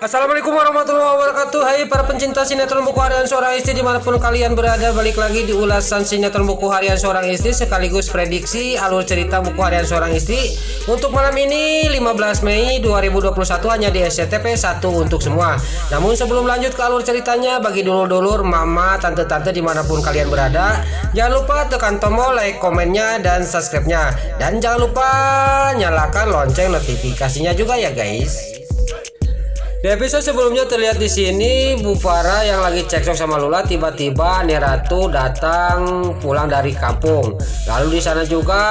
Assalamualaikum warahmatullahi wabarakatuh. Hai para pencinta sinetron buku harian seorang istri dimanapun kalian berada, balik lagi di ulasan sinetron buku harian seorang istri sekaligus prediksi alur cerita buku harian seorang istri untuk malam ini 15 Mei 2021 hanya di SCTV 1 untuk semua. Namun sebelum lanjut ke alur ceritanya, bagi dulur-dulur, mama, tante-tante dimanapun kalian berada, jangan lupa tekan tombol like, komennya, dan subscribe-nya, dan jangan lupa nyalakan lonceng notifikasinya juga ya guys. Di episode sebelumnya terlihat di sini Bu Farah yang lagi cekcok sama Lula, tiba-tiba Neratu datang pulang dari kampung. Lalu di sana juga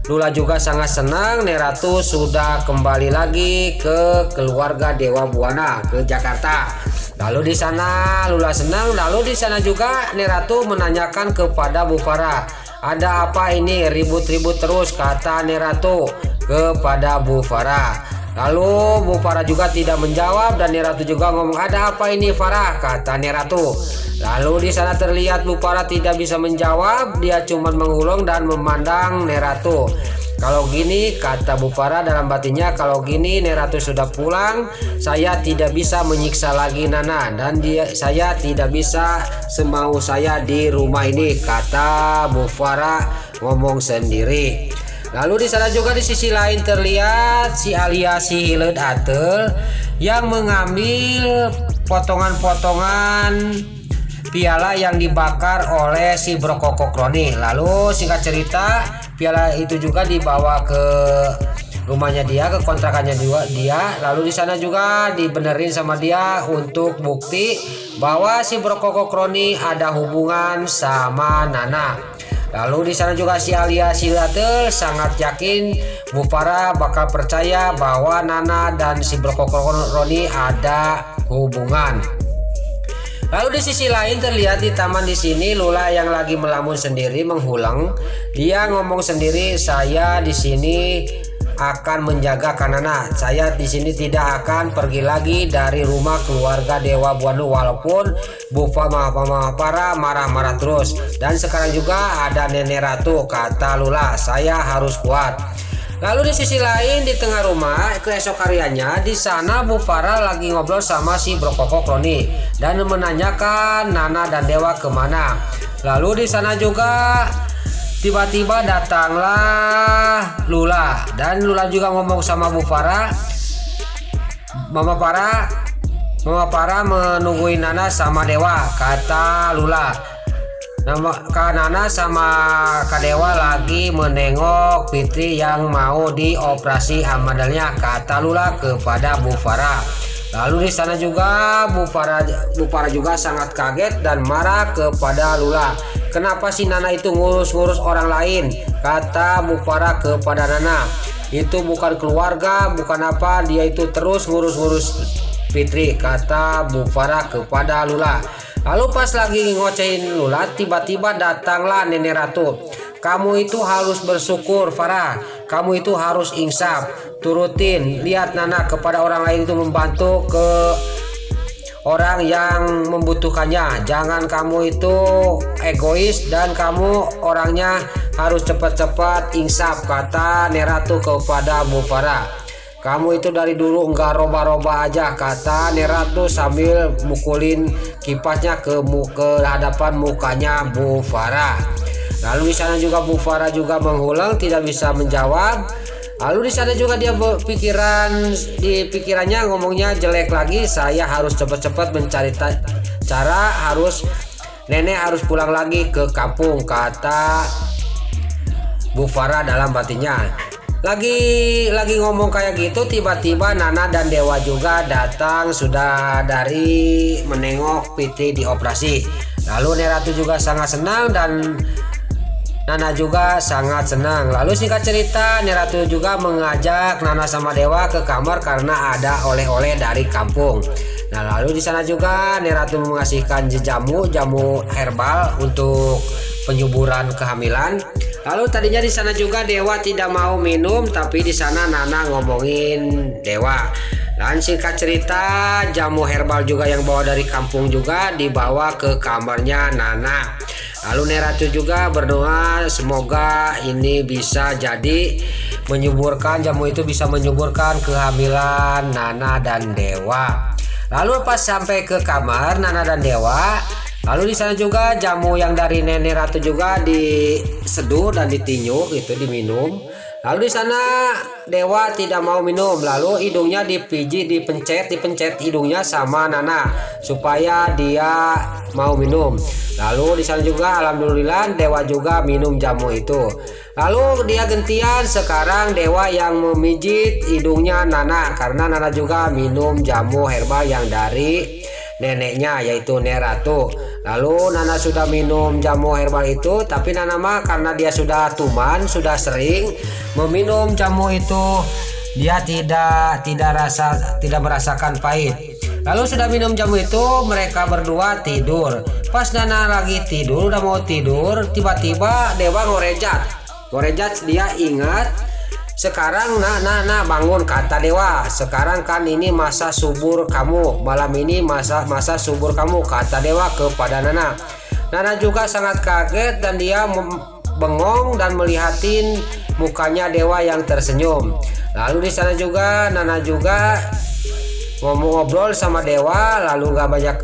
Lula juga sangat senang Neratu sudah kembali lagi ke keluarga Dewa Buana ke Jakarta. Lalu di sana Lula senang, lalu di sana juga Neratu menanyakan kepada Bu Farah, "Ada apa ini ribut-ribut terus?" kata Neratu kepada Bu Farah. Lalu Bu Farah juga tidak menjawab dan Neratu juga ngomong, "Ada apa ini Farah?" kata Neratu. Lalu di sana terlihat Bu Farah tidak bisa menjawab, dia cuma mengulung dan memandang Neratu. Kalau gini, kata Bu Farah dalam batinnya, kalau gini Neratu sudah pulang, saya tidak bisa menyiksa lagi Nana dan saya tidak bisa semau saya di rumah ini, kata Bu Farah ngomong sendiri. Lalu di sana juga di sisi lain terlihat si Alia si Hileud Atel yang mengambil potongan-potongan piala yang dibakar oleh si Brokoko Kroni. Lalu singkat cerita, piala itu juga dibawa ke rumahnya dia, ke kontrakannya juga dia. Lalu di sana juga dibenerin sama dia untuk bukti bahwa si Brokoko Kroni ada hubungan sama Nana. Lalu di sana juga si Alia si Hileud sangat yakin Bu Farah bakal percaya bahwa Nana dan si Brokoko Kroni ada hubungan. Lalu di sisi lain terlihat di taman di sini Lula yang lagi melamun sendiri menghulang. Dia ngomong sendiri, "Saya di sini akan menjaga Kanana. Saya di sini tidak akan pergi lagi dari rumah keluarga Dewa Buana walaupun Bu Farah marah-marah terus. Dan sekarang juga ada Nenek Ratu," kata Lula. "Saya harus kuat." Lalu di sisi lain di tengah rumah keesok hariannya di sana Bu Farah lagi ngobrol sama si Brokoko Kroni dan menanyakan Nana dan Dewa kemana. Lalu di sana juga tiba-tiba datanglah Lula dan Lula juga ngomong sama Bu Farah, Mama Farah menungguin Nana sama Dewa," kata Lula. Kak Nana sama Kak Dewa lagi menengok Fitri yang mau dioperasi amandalnya, kata Lula kepada Bu Farah. Lalu di sana juga Bu Farah juga sangat kaget dan marah kepada Lula. "Kenapa si Nana itu ngurus-ngurus orang lain?" kata Bu Farah kepada Nana. "Itu bukan keluarga, bukan apa, dia itu terus ngurus-ngurus Fitri," kata Bu Farah kepada Lula. Lalu pas lagi ngocehin Lula, tiba-tiba datanglah Nenek Ratu. "Kamu itu harus bersyukur Farah, kamu itu harus insaf, turutin, lihat Nana kepada orang lain itu membantu ke orang yang membutuhkannya. Jangan kamu itu egois dan kamu orangnya harus cepat-cepat insaf," kata Nenek Ratu kepada Bu Farah. "Kamu itu dari dulu enggak roba-roba aja," kata Nenek Ratu sambil mukulin kipasnya ke hadapan mukanya Bu Farah. Lalu di sana juga Bu Farah juga menghulang, tidak bisa menjawab. Lalu di sana juga dia di pikirannya ngomongnya jelek lagi, "Saya harus cepat-cepat mencari cara, nenek harus pulang lagi ke kampung," kata Bu Farah dalam batinnya. Lagi ngomong kayak gitu, tiba-tiba Nana dan Dewa juga datang sudah dari menengok Fitri dioperasi. Lalu Neratu juga sangat senang dan Nana juga sangat senang. Lalu singkat cerita, Neratu juga mengajak Nana sama Dewa ke kamar karena ada oleh-oleh dari kampung. Nah, lalu di sana juga Neratu mengasihkan jamu herbal untuk penyuburan kehamilan. Lalu tadinya di sana juga Dewa tidak mau minum, tapi di sana Nana ngomongin Dewa. Dan singkat cerita, jamu herbal juga yang bawa dari kampung juga dibawa ke kamarnya Nana. Lalu Neratu juga berdoa semoga ini bisa jadi menyuburkan, jamu itu bisa menyuburkan kehamilan Nana dan Dewa. Lalu pas sampai ke kamar Nana dan Dewa, lalu di sana juga jamu yang dari Nenek Ratu juga diseduh dan ditinyu gitu, diminum. Lalu di sana Dewa tidak mau minum, lalu hidungnya dipijit, dipencet hidungnya sama Nana supaya dia mau minum. Lalu di sana juga alhamdulillah Dewa juga minum jamu itu. Lalu dia gantian, sekarang Dewa yang memijit hidungnya Nana karena Nana juga minum jamu herbal yang dari neneknya yaitu Nenek Ratu. Lalu Nana sudah minum jamu herbal itu, tapi Nana mah karena dia sudah tuman, sudah sering meminum jamu itu, dia tidak merasakan pahit. Lalu sudah minum jamu itu, mereka berdua tidur. Pas Nana lagi tidur, udah mau tidur, tiba-tiba Dewa ngorejat. Dia ingat, sekarang nah bangun, kata Dewa. Sekarang kan ini masa subur kamu, malam ini masa subur kamu, kata Dewa kepada Nana. Nana juga sangat kaget dan dia bengong dan melihatin mukanya Dewa yang tersenyum. Lalu di sana juga Nana juga ngobrol sama Dewa, lalu gak banyak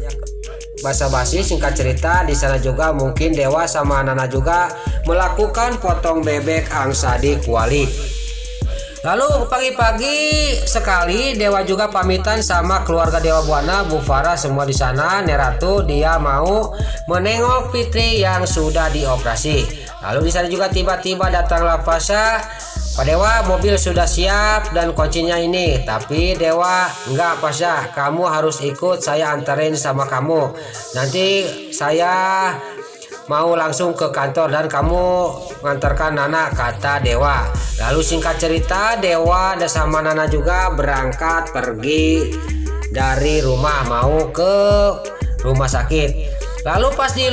basa-basi, singkat cerita di sana juga mungkin Dewa sama Nana juga melakukan potong bebek angsa di kuali. Lalu pagi-pagi sekali Dewa juga pamitan sama keluarga Dewa Buana, Bu Farah semua di sana. Nenek Ratu dia mau menengok Fitri yang sudah dioperasi. Lalu di sana juga tiba-tiba datanglah Pasha. Pak Dewa, mobil sudah siap dan kuncinya ini. Tapi Dewa, enggak Pasha, kamu harus ikut, saya anterin sama kamu. Nanti saya mau langsung ke kantor dan kamu mengantarkan Nana, kata Dewa. Lalu singkat cerita Dewa dan sama Nana juga berangkat pergi dari rumah mau ke rumah sakit. Lalu pas di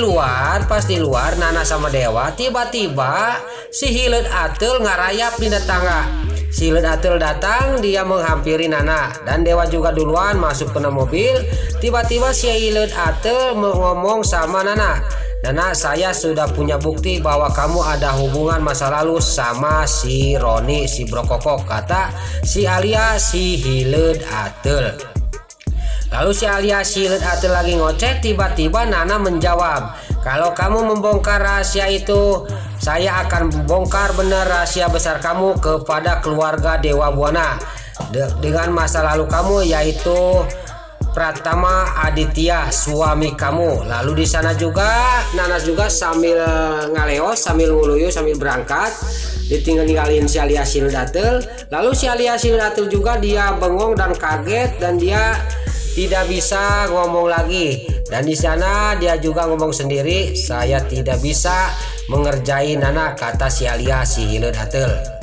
luar Nana sama Dewa tiba-tiba si Hileud Ateul ngarayap di tangga. Si Hileud Ateul datang, dia menghampiri Nana dan Dewa juga duluan masuk ke mobil. Tiba-tiba si Hileud Ateul ngomong sama Nana, Nana, saya sudah punya bukti bahwa kamu ada hubungan masa lalu sama si Roni, si Brokokok, kata si Alia si Hileud Ateul. Lalu si Hileud Ateul lagi ngoceh, tiba-tiba Nana menjawab, kalau kamu membongkar rahasia itu, saya akan bongkar benar rahasia besar kamu kepada keluarga Dewa Buana dengan masa lalu kamu, yaitu Pratama Aditya, suami kamu. Lalu di sana juga Nana juga sambil ngaleos, sambil nguluyu, sambil berangkat, ninggalin si Hileud Ateul. Lalu si Hileud Ateul juga dia bengong dan kaget dan dia tidak bisa ngomong lagi. Dan di sana dia juga ngomong sendiri, saya tidak bisa mengerjai Nana, kata si Hileud Ateul.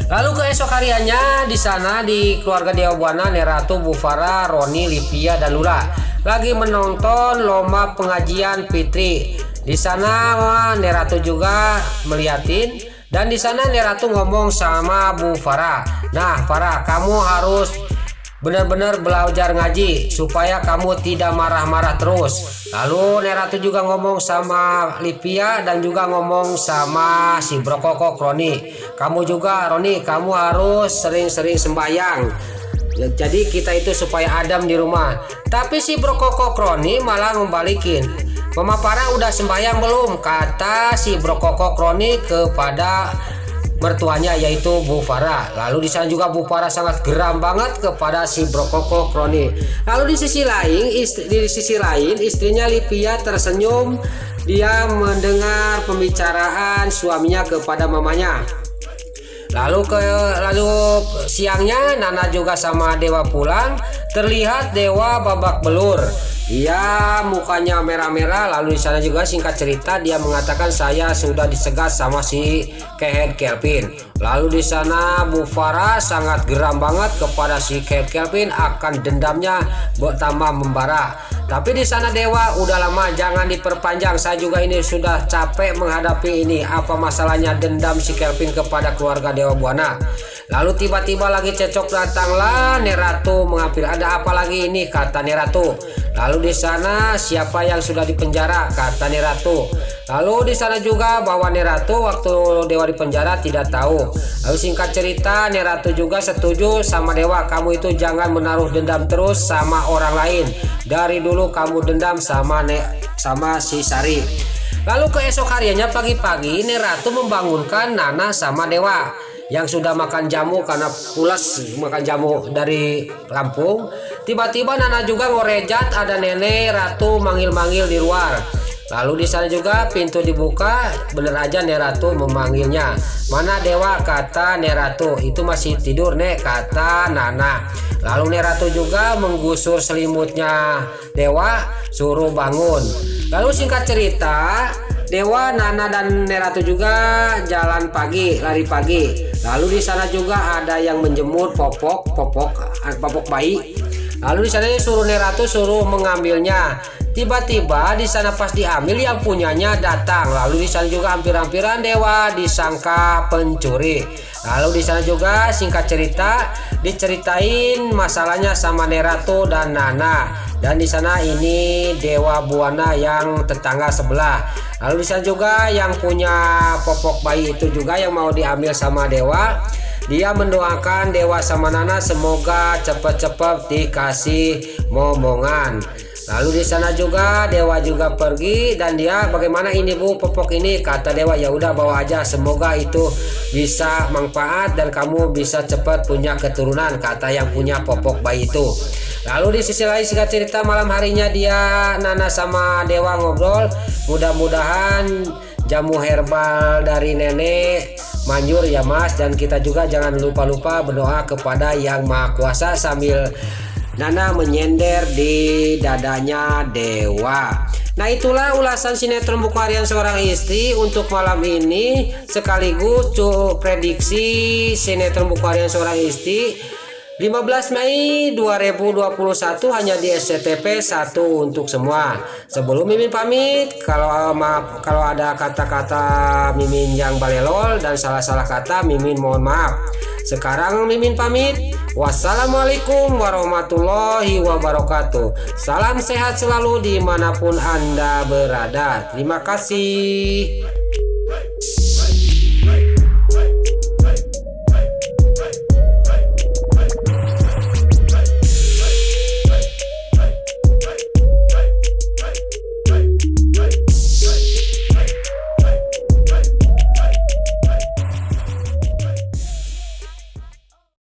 Lalu keesok hariannya di sana di keluarga Dewa Buana, Nenek Ratu, Bu Farah, Roni, Livia dan Lula lagi menonton lomba pengajian Fitri. Di sana Nenek Ratu juga melihatin dan di sana Nenek Ratu ngomong sama Bu Farah, nah Farah, kamu harus benar-benar belajar ngaji supaya kamu tidak marah-marah terus. Lalu Nenek Ratu juga ngomong sama Livia dan juga ngomong sama si Brokokok Roni, kamu juga Roni, kamu harus sering-sering sembahyang. Jadi kita itu supaya adem di rumah. Tapi si Brokokok Roni malah membalikin, Mama Farah udah sembahyang belum, kata si Brokokok Roni kepada mertuanya yaitu Bu Farah. Lalu di sana juga Bu Farah sangat geram banget kepada si Brokokok Roni. Lalu di sisi lain istrinya Livia tersenyum, dia mendengar pembicaraan suaminya kepada mamanya. Lalu siangnya Nana juga sama Dewa pulang, terlihat Dewa babak belur. Dia mukanya merah-merah. Lalu di sana juga singkat cerita dia mengatakan saya sudah disegat sama si Kehed Kelvin. Lalu di sana Bu Farah sangat geram banget kepada si Kehed Kelvin, akan dendamnya bertambah membara. Tapi di sana Dewa, udah lama jangan diperpanjang, saya juga ini sudah capek menghadapi ini. Apa masalahnya dendam si Kelvin kepada keluarga Dewa Buana? Lalu tiba-tiba lagi cecok datanglah Nenek Ratu menghampiri. Ada apa lagi ini, kata Nenek Ratu. Lalu di sana siapa yang sudah dipenjara, kata Nenek Ratu. Lalu di sana juga bahwa Neratu waktu Dewa di penjara tidak tahu. Lalu singkat cerita Neratu juga setuju sama Dewa, kamu itu jangan menaruh dendam terus sama orang lain. Dari dulu kamu dendam sama si Sari. Lalu keesok harinya pagi-pagi Neratu membangunkan Nana sama Dewa yang sudah makan jamu karena pulas makan jamu dari Lampung. Tiba-tiba Nana juga ngorejat ada nenek Ratu manggil-manggil di luar. Lalu di sana juga pintu dibuka, bener aja Neratu memanggilnya. Mana Dewa, kata Neratu. Itu masih tidur Nek, kata Nana. Lalu Neratu juga menggusur selimutnya Dewa, suruh bangun. Lalu singkat cerita Dewa, Nana dan Neratu juga jalan pagi, lari pagi. Lalu di sana juga ada yang menjemur popok bayi. Lalu di sana suruh Neratu suruh mengambilnya. Tiba-tiba di sana pas diambil yang punyanya datang. Lalu di sana juga hampir-hampiran Dewa disangka pencuri. Lalu di sana juga singkat cerita diceritain masalahnya sama Neratu dan Nana. Dan di sana ini Dewa Buana yang tetangga sebelah. Lalu di sana juga yang punya popok bayi itu juga yang mau diambil sama Dewa. Dia mendoakan Dewa sama Nana semoga cepat-cepat dikasih momongan. Lalu di sana juga Dewa juga pergi dan dia, bagaimana ini Bu popok ini, kata Dewa, ya udah bawa aja semoga itu bisa manfaat dan kamu bisa cepat punya keturunan, kata yang punya popok bayi itu. Lalu di sisi lain singkat cerita malam harinya dia Nana sama Dewa ngobrol, mudah-mudahan jamu herbal dari nenek manjur ya Mas, dan kita juga jangan lupa-lupa berdoa kepada Yang Maha Kuasa sambil Nana menyender di dadanya Dewa. Nah itulah ulasan sinetron Buku Harian Seorang Istri untuk malam ini, sekaligus prediksi sinetron Buku Harian Seorang Istri 15 Mei 2021 hanya di SCTV 1 untuk semua. Sebelum Mimin pamit, kalau ada kata-kata Mimin yang balelol dan salah-salah kata Mimin mohon maaf. Sekarang Mimin pamit. Wassalamualaikum warahmatullahi wabarakatuh. Salam sehat selalu dimanapun Anda berada. Terima kasih.